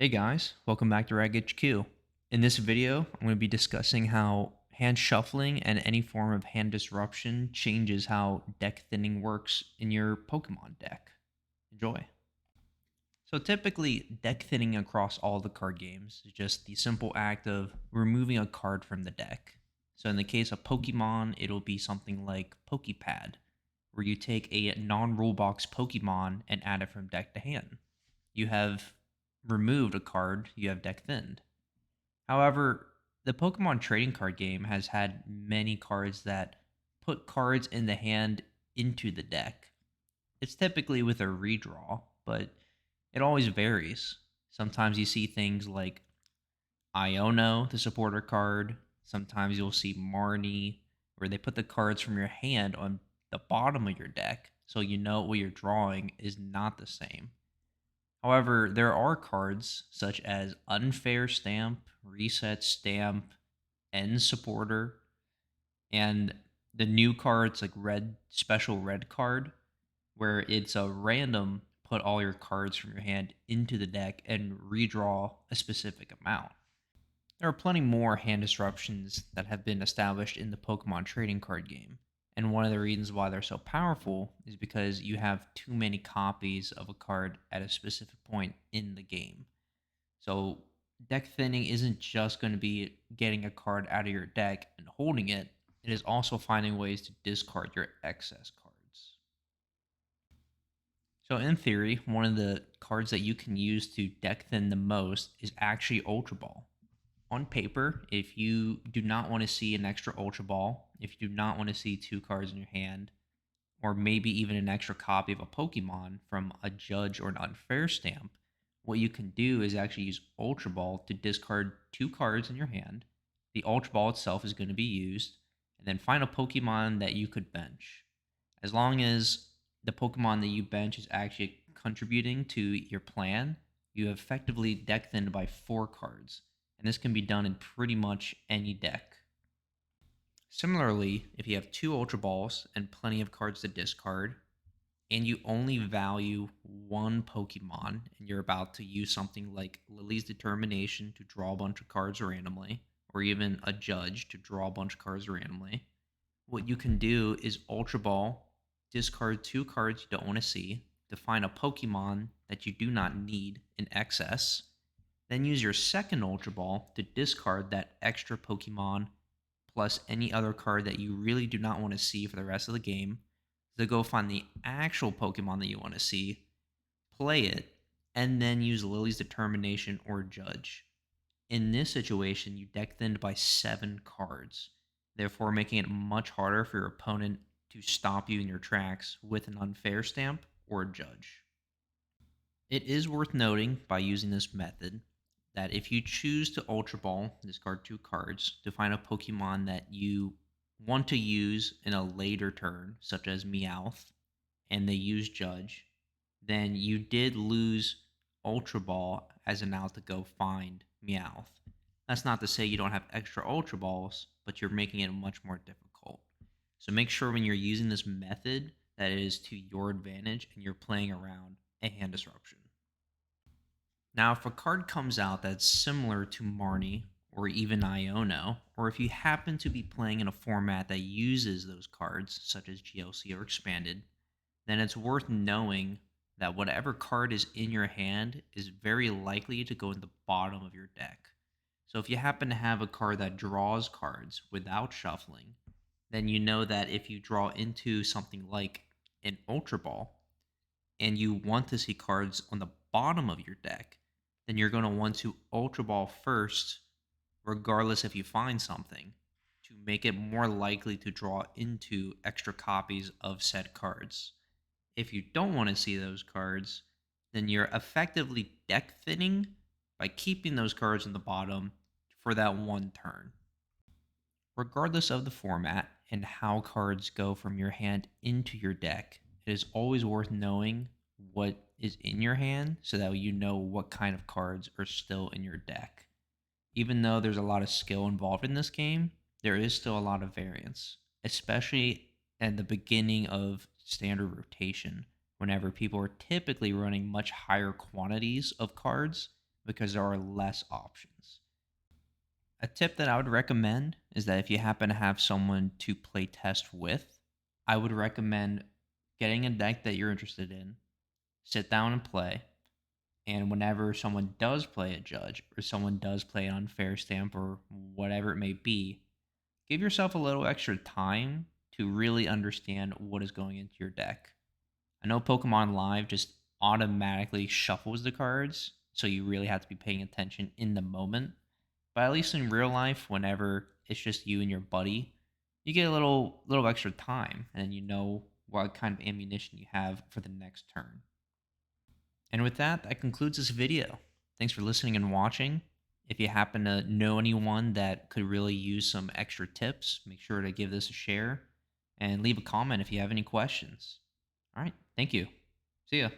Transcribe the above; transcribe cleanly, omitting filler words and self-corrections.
Hey guys, welcome back to Rag HQ. In this video, I'm going to be discussing how hand shuffling and any form of hand disruption changes how deck thinning works in your Pokemon deck. Enjoy. So typically, deck thinning across all the card games is just the simple act of removing a card from the deck. So in the case of Pokemon, it'll be something like Pokepad, where you take a non-rule box Pokemon and add it from deck to hand. You have removed a card you have deck thinned. However, the Pokemon Trading Card Game has had many cards that put cards in the hand into the deck. It's typically with a redraw, but it always varies. Sometimes you see things like Iono, the supporter card. Sometimes you'll see Marnie, where they put the cards from your hand on the bottom of your deck, so you know what you're drawing is not the same. However, there are cards such as Unfair Stamp, Reset Stamp, End Supporter, and the new cards like Red Special Red card, where it's a random put all your cards from your hand into the deck and redraw a specific amount. There are plenty more hand disruptions that have been established in the Pokemon trading card game. And one of the reasons why they're so powerful is because you have too many copies of a card at a specific point in the game. So, deck thinning isn't just going to be getting a card out of your deck and holding it, it is also finding ways to discard your excess cards. So, in theory, one of the cards that you can use to deck thin the most is actually Ultra Ball. On paper, if you do not want to see an extra Ultra Ball, if you do not want to see two cards in your hand, or maybe even an extra copy of a Pokemon from a Judge or an Unfair Stamp, what you can do is actually use Ultra Ball to discard two cards in your hand. The Ultra Ball itself is going to be used, and then find a Pokemon that you could bench. As long as the Pokemon that you bench is actually contributing to your plan, you have effectively deck thinned by four cards, and this can be done in pretty much any deck. Similarly, if you have two Ultra Balls and plenty of cards to discard, and you only value one Pokemon, and you're about to use something like Lily's Determination to draw a bunch of cards randomly, or even a Judge to draw a bunch of cards randomly, what you can do is Ultra Ball, discard two cards you don't want to see, to find a Pokemon that you do not need in excess, then use your second Ultra Ball to discard that extra Pokemon plus any other card that you really do not want to see for the rest of the game, to go find the actual Pokemon that you want to see, play it, and then use Lily's Determination or Judge. In this situation, you deck thinned by seven cards, therefore making it much harder for your opponent to stop you in your tracks with an Unfair Stamp or Judge. It is worth noting by using this method that if you choose to Ultra Ball, discard two cards, to find a Pokemon that you want to use in a later turn, such as Meowth, and they use Judge, then you did lose Ultra Ball as an out to go find Meowth. That's not to say you don't have extra Ultra Balls, but you're making it much more difficult. So make sure when you're using this method that it is to your advantage and you're playing around a hand disruption. Now, if a card comes out that's similar to Marnie or even Iono, or if you happen to be playing in a format that uses those cards, such as GLC or Expanded, then it's worth knowing that whatever card is in your hand is very likely to go in the bottom of your deck. So if you happen to have a card that draws cards without shuffling, then you know that if you draw into something like an Ultra Ball and you want to see cards on the bottom of your deck, then you're going to want to Ultra Ball first, regardless if you find something, to make it more likely to draw into extra copies of said cards. If you don't want to see those cards, then you're effectively deck thinning by keeping those cards in the bottom for that one turn. Regardless of the format and how cards go from your hand into your deck, it is always worth knowing what is in your hand so that you know what kind of cards are still in your deck. Even though there's a lot of skill involved in this game, there is still a lot of variance, especially at the beginning of standard rotation, whenever people are typically running much higher quantities of cards because there are less options. A tip that I would recommend is that if you happen to have someone to play test with, I would recommend getting a deck that you're interested in, sit down and play. And whenever someone does play a judge or someone does play an unfair stamp or whatever it may be, give yourself a little extra time to really understand what is going into your deck. I know Pokemon Live just automatically shuffles the cards, so you really have to be paying attention in the moment. But at least in real life, whenever it's just you and your buddy, you get a little extra time, and you know what kind of ammunition you have for the next turn. And with that, that concludes this video. Thanks for listening and watching. If you happen to know anyone that could really use some extra tips, make sure to give this a share and leave a comment if you have any questions. All right, thank you. See ya.